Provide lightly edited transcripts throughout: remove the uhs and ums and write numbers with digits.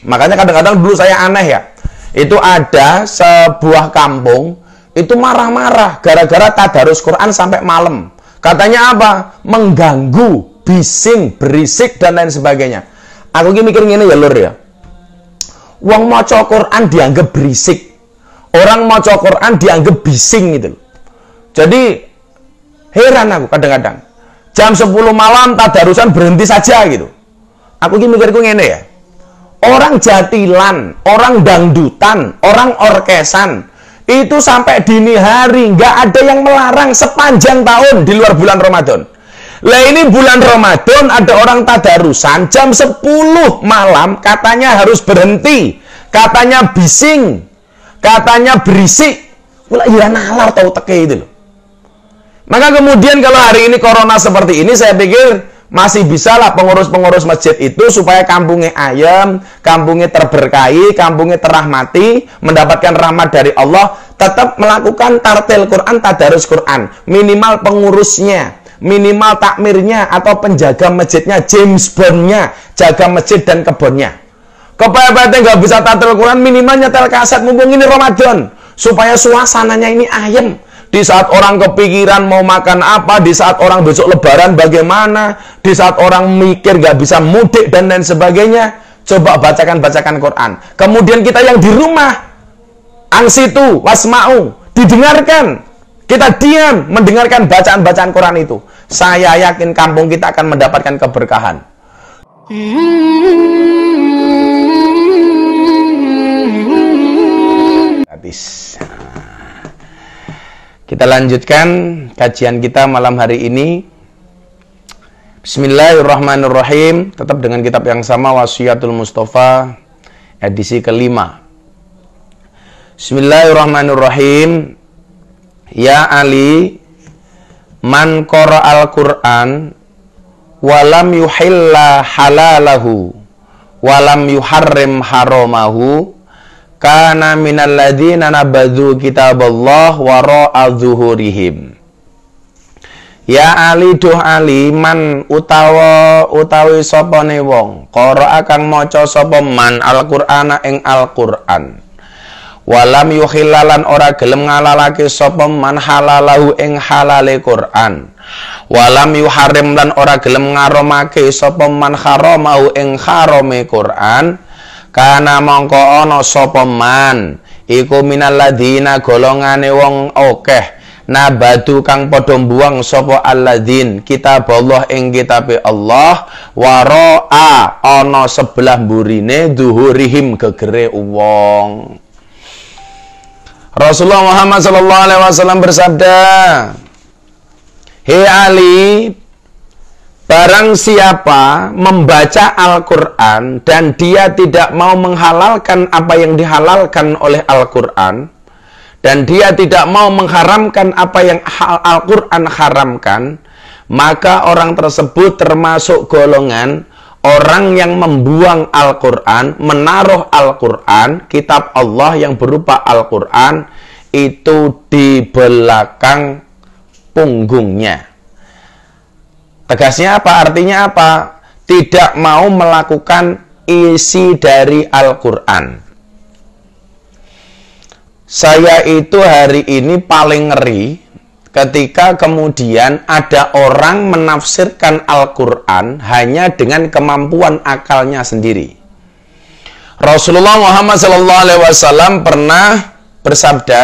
Makanya kadang-kadang dulu saya aneh ya. Itu ada sebuah kampung itu marah-marah gara-gara tadarus Quran sampai malam. Katanya apa? Mengganggu, bising, berisik dan lain sebagainya. Aku ini mikir gini ya lur ya. Wong maca Quran dianggap berisik. Orang maca Quran dianggap bising gitu. Jadi heran aku kadang-kadang. Jam 10 malam tadarusan berhenti saja gitu. Aku ini mikirku gini ya. Orang jatilan, orang dangdutan, orang orkesan itu sampai dini hari nggak ada yang melarang sepanjang tahun di luar bulan Ramadan. Lah ini bulan Ramadan ada orang tadarusan jam 10 malam katanya harus berhenti, katanya bising, katanya berisik. Wala iya nalar tau teke itu loh. Maka kemudian kalau hari ini corona seperti ini saya pikir masih bisa lah pengurus-pengurus masjid itu supaya kampungnya ayam, kampungnya terberkahi, kampungnya terahmati, mendapatkan rahmat dari Allah, tetap melakukan tartil Quran, tadarus Quran. Minimal pengurusnya, minimal takmirnya atau penjaga masjidnya, James Bond-nya, jaga masjid dan kebunnya. Kepayabatnya nggak bisa tartil Quran, minimal nyetel kaset mumpung ini Ramadan, supaya suasananya ini ayam. Di saat orang kepikiran mau makan apa, di saat orang besok lebaran bagaimana, di saat orang mikir gak bisa mudik dan lain sebagainya, coba bacakan Quran. Kemudian kita yang di rumah, angsitu, wasma'u, didengarkan. Kita diam, mendengarkan bacaan-bacaan Quran itu. Saya yakin kampung kita akan mendapatkan keberkahan. Habis. Kita lanjutkan kajian kita malam hari ini. Bismillahirrahmanirrahim. Tetap dengan kitab yang sama, Wasiyatul Mustafa, edisi kelima. Bismillahirrahmanirrahim. Ya Ali, man qara'al Qur'an walam yuhilla halalahu walam yuharrim haramahu kana minal ladzina nabadzu kitaballah wara'a zuhurihim. Ya Ali, duh Ali, man utawi sopone wong qara'a kang maca sapa man al-Qur'ana ing Al-Qur'an walam yuhillalan ora gelem ngalalake sapa man halalahu ing halale Qur'an walam yuharim lan ora gelem ngaromake sapa man haramahu ing harame Qur'an kana mongko ana sapa man iku minal ladzina golongane wong akeh nabadu kang padha mbuang sapa alladzin kitaballah ing kitabe Allah wara'a ana sebelah mburine zuhurihim gegere wong. Rasulullah Muhammad sallallahu alaihi wasallam bersabda, "Hei Ali, barang siapa membaca Al-Quran dan dia tidak mau menghalalkan apa yang dihalalkan oleh Al-Quran, dan dia tidak mau mengharamkan apa yang Al-Quran haramkan, maka orang tersebut termasuk golongan orang yang membuang Al-Quran, menaruh Al-Quran, kitab Allah yang berupa Al-Quran, itu di belakang punggungnya." Tegasnya apa? Artinya apa? Tidak mau melakukan isi dari Al-Quran. Saya itu hari ini paling ngeri ketika kemudian ada orang menafsirkan Al-Quran hanya dengan kemampuan akalnya sendiri. Rasulullah Muhammad SAW pernah bersabda,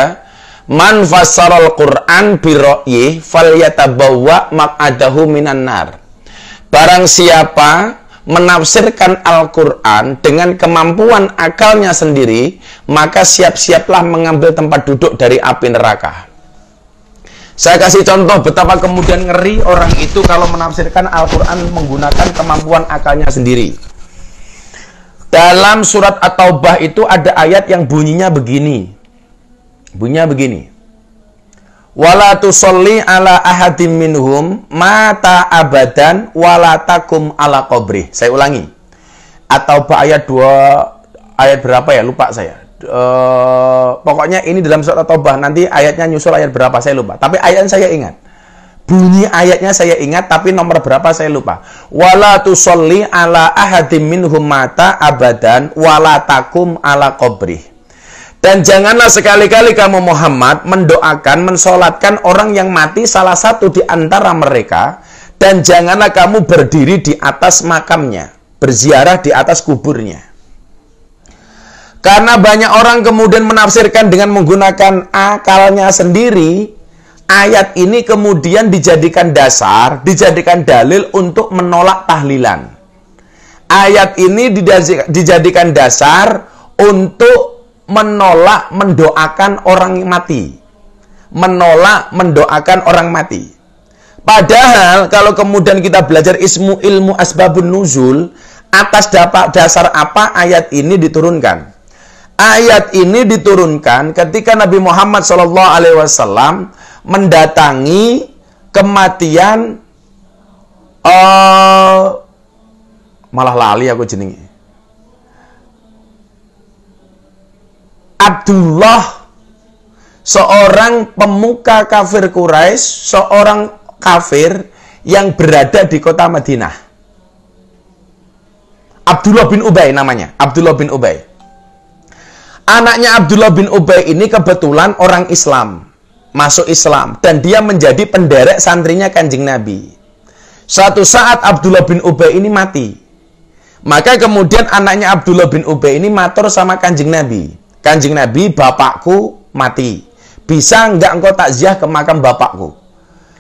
"Man fassaral Qur'an birra'yi falyatabawwa maq'adahu minan nar." Barang siapa menafsirkan Al-Quran dengan kemampuan akalnya sendiri, maka siap-siaplah mengambil tempat duduk dari api neraka. Saya kasih contoh betapa kemudian ngeri orang itu kalau menafsirkan Al-Quran menggunakan kemampuan akalnya sendiri. Dalam surat At-Taubah itu ada ayat yang bunyinya begini. Bunyinya begini. Wala tusolli ala ahadim minhum mata abadan wala takum ala qabri. Saya ulangi. At-Taubah ayat 2, ayat berapa ya? Lupa saya. Pokoknya ini dalam surat At-Taubah. Nanti ayatnya nyusul ayat berapa saya lupa. Tapi ayat saya ingat. Bunyi ayatnya saya ingat, tapi nomor berapa saya lupa. Wala tusolli ala ahadim minhum mata abadan wala takum ala qabrih. Dan janganlah sekali-kali kamu Muhammad mendoakan, mensolatkan orang yang mati salah satu di antara mereka, dan janganlah kamu berdiri di atas makamnya, berziarah di atas kuburnya. Karena banyak orang kemudian menafsirkan dengan menggunakan akalnya sendiri. Ayat ini kemudian dijadikan dasar, dijadikan dalil untuk menolak tahlilan. Ayat ini dijadikan dasar untuk menolak mendoakan orang mati. Menolak mendoakan orang mati. Padahal kalau kemudian kita belajar ilmu asbabun nuzul, atas dasar apa ayat ini diturunkan? Ayat ini diturunkan ketika Nabi Muhammad SAW mendatangi kematian, malah lali aku jenenge, Abdullah, seorang pemuka kafir Quraisy, seorang kafir yang berada di kota Madinah. Abdullah bin Ubay namanya, Abdullah bin Ubay. Anaknya Abdullah bin Ubay ini kebetulan orang Islam, masuk Islam, dan dia menjadi penderek santrinya Kanjeng Nabi. Suatu saat Abdullah bin Ubay ini mati. Maka kemudian anaknya Abdullah bin Ubay ini matur sama Kanjeng Nabi. Kanjeng Nabi, bapakku mati. Bisa enggak engkau takziah ke makam bapakku?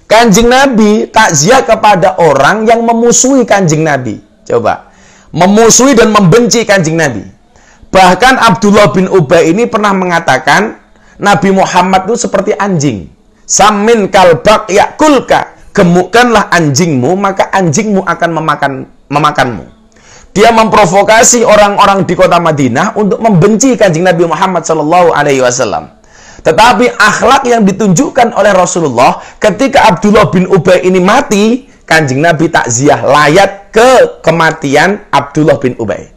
Kanjeng Nabi takziah kepada orang yang memusuhi Kanjeng Nabi. Coba, memusuhi dan membenci Kanjeng Nabi. Bahkan Abdullah bin Ubay ini pernah mengatakan, Nabi Muhammad itu seperti anjing. Samin kalbak yakulka. Gemukkanlah anjingmu, maka anjingmu akan memakanmu. Dia memprovokasi orang-orang di kota Madinah untuk membenci Kanjeng Nabi Muhammad SAW. Tetapi akhlak yang ditunjukkan oleh Rasulullah ketika Abdullah bin Ubay ini mati, Kanjeng Nabi takziah layat ke kematian Abdullah bin Ubay.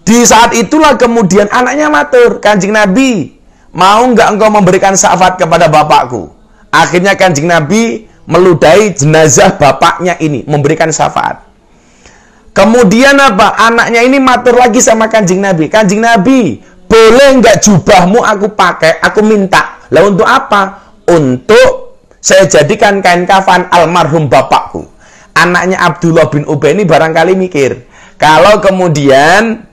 Di saat itulah kemudian anaknya matur, Kanjeng Nabi, mau nggak engkau memberikan syafaat kepada bapakku? Akhirnya Kanjeng Nabi meludahi jenazah bapaknya ini, memberikan syafaat. Kemudian apa? Anaknya ini matur lagi sama Kanjeng Nabi. Kanjeng Nabi, boleh nggak jubahmu aku pakai? Aku minta. Lah untuk apa? Untuk saya jadikan kain kafan almarhum bapakku. Anaknya Abdullah bin Ubay ini barangkali mikir, kalau kemudian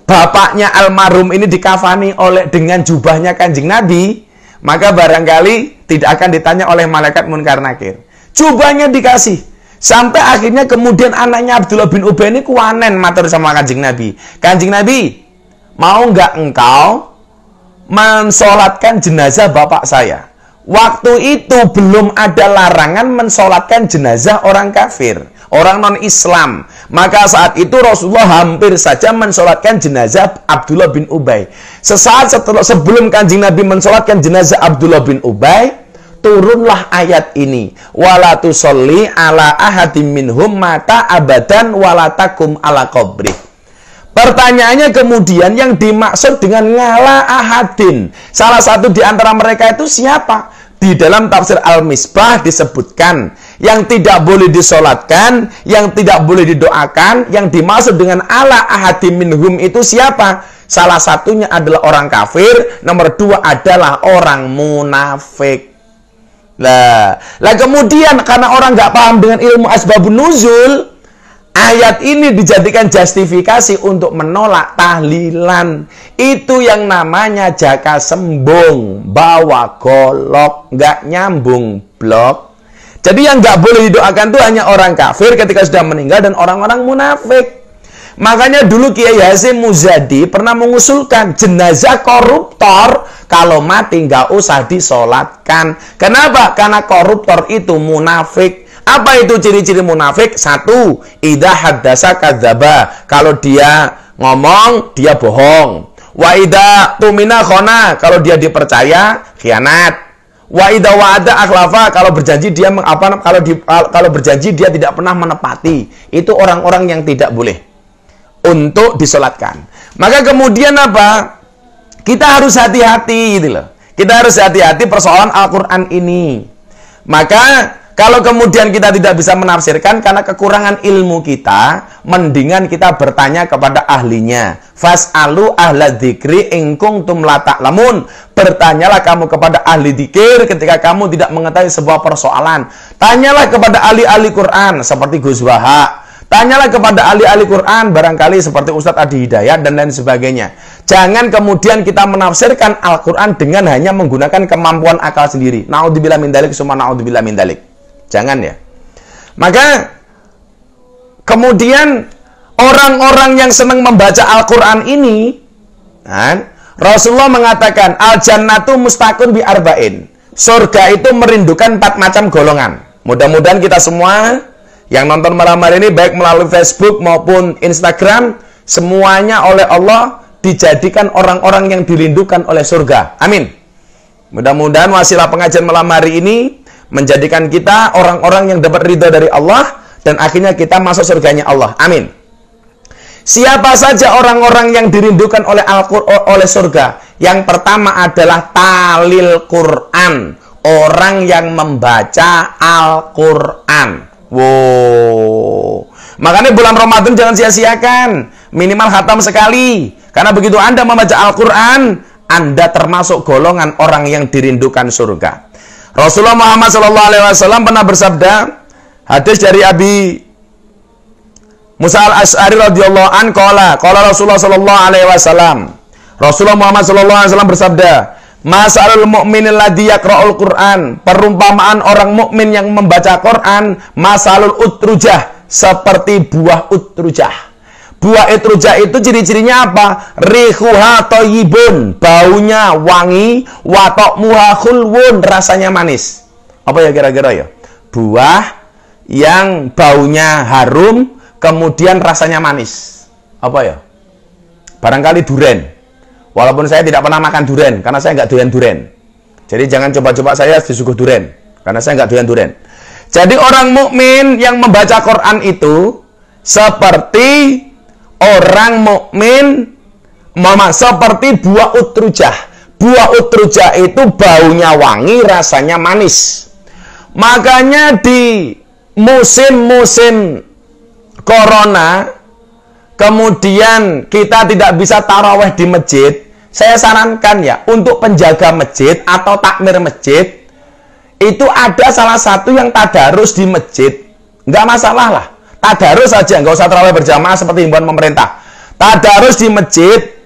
bapaknya almarhum ini dikafani dengan jubahnya Kanjeng Nabi, maka barangkali tidak akan ditanya oleh malaikat Munkar Nakir. Jubahnya dikasih. Sampai akhirnya kemudian anaknya Abdullah bin Ubay ini kuanen matur sama Kanjeng Nabi. Kanjeng Nabi, mau nggak engkau mensolatkan jenazah bapak saya? Waktu itu belum ada larangan mensolatkan jenazah orang kafir, orang non-Islam. Maka saat itu Rasulullah hampir saja mensolatkan jenazah Abdullah bin Ubay. Sesaat sebelum Kanjeng Nabi mensolatkan jenazah Abdullah bin Ubay, turunlah ayat ini. Wala tusolli ala ahadim minhum mata abadan wala takum ala qabri. Pertanyaannya kemudian, yang dimaksud dengan ngala ahadin, salah satu di antara mereka itu siapa? Di dalam tafsir Al-Misbah disebutkan yang tidak boleh disolatkan, yang tidak boleh didoakan, yang dimaksud dengan ala ahadim minhum itu siapa? Salah satunya adalah orang kafir, nomor dua adalah orang munafik. Lah kemudian karena orang nggak paham dengan ilmu asbabun nuzul, ayat ini dijadikan justifikasi untuk menolak tahlilan. Itu yang namanya jaka sembung, bawa golok, nggak nyambung blok. Jadi yang nggak boleh didoakan itu hanya orang kafir ketika sudah meninggal dan orang-orang munafik. Makanya dulu Kiai Hasyim Muzadi pernah mengusulkan jenazah koruptor kalau mati nggak usah disolatkan. Kenapa? Karena koruptor itu munafik. Apa itu ciri-ciri munafik? Satu, idza haddasa kadzdzaba. Kalau dia ngomong, dia bohong. Wa idza tumina khana. Kalau dia dipercaya, khianat. Wa idza wa'ada akhlafa. Kalau berjanji dia kalau berjanji dia tidak pernah menepati. Itu orang-orang yang tidak boleh untuk disolatkan. Maka kemudian apa? Kita harus hati-hati gitu loh. Kita harus hati-hati persoalan Al-Qur'an ini. Maka kalau kemudian kita tidak bisa menafsirkan karena kekurangan ilmu kita, mendingan kita bertanya kepada ahlinya. Fas'alu ahla dzikri in kuntum la ta'lamun. Bertanyalah kamu kepada ahli dzikir ketika kamu tidak mengetahui sebuah persoalan. Tanyalah kepada ahli-ahli Quran seperti Gus Wahab. Tanyalah kepada ahli-ahli Quran barangkali seperti Ustadz Adi Hidayat dan lain sebagainya. Jangan kemudian kita menafsirkan Al-Quran dengan hanya menggunakan kemampuan akal sendiri. Naudzubillah min dzalik, summa naudzubillah min dzalik. Jangan ya. Maka kemudian orang-orang yang senang membaca Al-Quran ini, kan, Rasulullah mengatakan al-jannatu mustaqun bi arba'in. Surga itu merindukan 4 macam golongan. Mudah-mudahan kita semua yang nonton malam hari ini baik melalui Facebook maupun Instagram, semuanya oleh Allah dijadikan orang-orang yang dirindukan oleh surga. Amin. Mudah-mudahan wasilah pengajian malam hari ini menjadikan kita orang-orang yang dapat ridha dari Allah dan akhirnya kita masuk surganya Allah. Amin. Siapa saja orang-orang yang dirindukan oleh oleh surga? Yang pertama adalah talil Quran, orang yang membaca Al-Quran. Wow. Makanya bulan Ramadan jangan sia-siakan, minimal khatam sekali. Karena begitu Anda membaca Al-Quran, Anda termasuk golongan orang yang dirindukan surga. Rasulullah Muhammad SAW pernah bersabda, hadis dari Abi Musa al-Ash'ari radhiyallahu an qala Rasulullah SAW. Rasulullah Muhammad SAW bersabda, masalul mu'minil ladzi yaqra'ul Qur'an, perumpamaan orang mukmin yang membaca Quran, masalul utrujah, seperti buah utrujah. Buah utrujah itu ciri-cirinya apa? Rihuha thayyibun, baunya wangi, wa ta'muha khulwun, rasanya manis. Apa ya kira-kira ya? Buah yang baunya harum, kemudian rasanya manis. Apa ya? Barangkali duren. Walaupun saya tidak pernah makan duren, karena saya nggak doyan duren. Jadi jangan coba-coba saya disuguh duren, karena saya nggak doyan duren. Jadi orang mukmin yang membaca Quran itu seperti orang mukmin, seperti buah utrujah. Buah utrujah itu baunya wangi, rasanya manis. Makanya di musim-musim corona, kemudian kita tidak bisa taraweh di masjid, saya sarankan ya, untuk penjaga masjid atau takmir masjid, itu ada salah satu yang tadarus di masjid. Nggak masalah lah, tadarus saja, nggak usah taraweh berjamaah seperti himbauan pemerintah. Tadarus di masjid.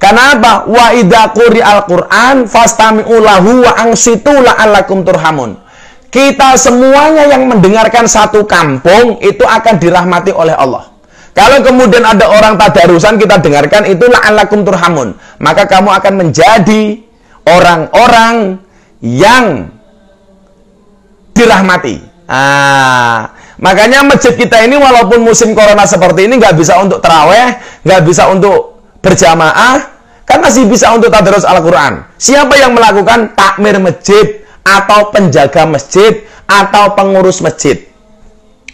Kenapa? Wa idza quri'al Qur'an fastami'u lahu wa ansitu la'allakum turhamun. Kita semuanya yang mendengarkan satu kampung itu akan dirahmati oleh Allah. Kalau kemudian ada orang tadarusan kita dengarkan, itu la'allakum turhamun, maka kamu akan menjadi orang-orang yang dirahmati. Makanya masjid kita ini walaupun musim corona seperti ini nggak bisa untuk taraweh, nggak bisa untuk berjamaah, kan masih bisa untuk tadarus Al-Quran. Siapa yang melakukan? Takmir masjid atau penjaga masjid atau pengurus masjid.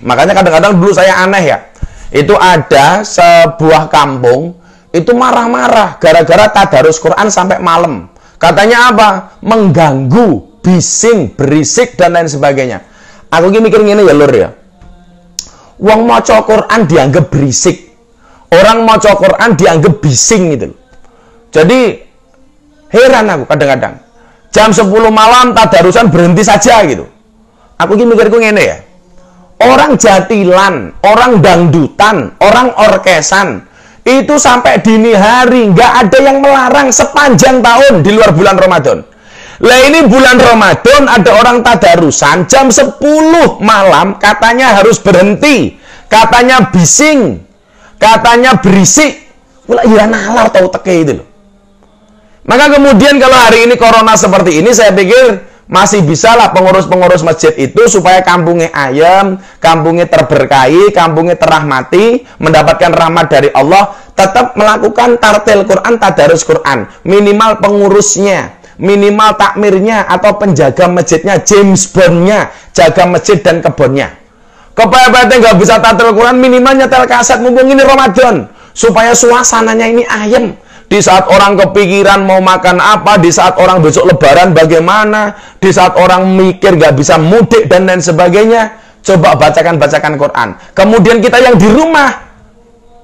Makanya kadang-kadang dulu saya aneh ya, itu ada sebuah kampung itu marah-marah gara-gara tadarus Quran sampai malam. Katanya apa? Mengganggu, bising, berisik dan lain sebagainya. Aku mikir gini ya lur ya, wong maca Quran dianggap berisik, orang maca Quran dianggap bising gitu. Jadi heran aku kadang-kadang jam 10 malam tadarusan berhenti saja gitu. Aku mikirku ngene ya, orang jatilan, orang dangdutan, orang orkesan itu sampai dini hari nggak ada yang melarang sepanjang tahun di luar bulan Ramadan. Lah ini bulan Ramadan ada orang tadarusan jam 10 malam katanya harus berhenti, katanya bising, katanya berisik. Wala ya nalar tau teke itu loh. Maka kemudian kalau hari ini corona seperti ini, saya pikir masih bisa lah pengurus-pengurus masjid itu supaya kampungnya ayam, kampungnya terberkahi, kampungnya terahmati, mendapatkan rahmat dari Allah, tetap melakukan tartil Quran, tadarus Quran. Minimal pengurusnya, minimal takmirnya atau penjaga masjidnya, James Bond-nya, jaga masjid dan kebunnya. Kepayabatnya nggak bisa tartil Quran, minimal nyetel kaset mumpung ini Ramadan, supaya suasananya ini ayam. Di saat orang kepikiran mau makan apa, di saat orang besok lebaran bagaimana, di saat orang mikir gak bisa mudik dan lain sebagainya, coba bacakan Quran. Kemudian kita yang di rumah,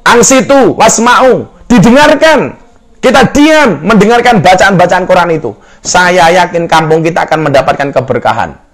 angsitu, wasma'u, didengarkan. Kita diam mendengarkan bacaan-bacaan Quran itu. Saya yakin kampung kita akan mendapatkan keberkahan.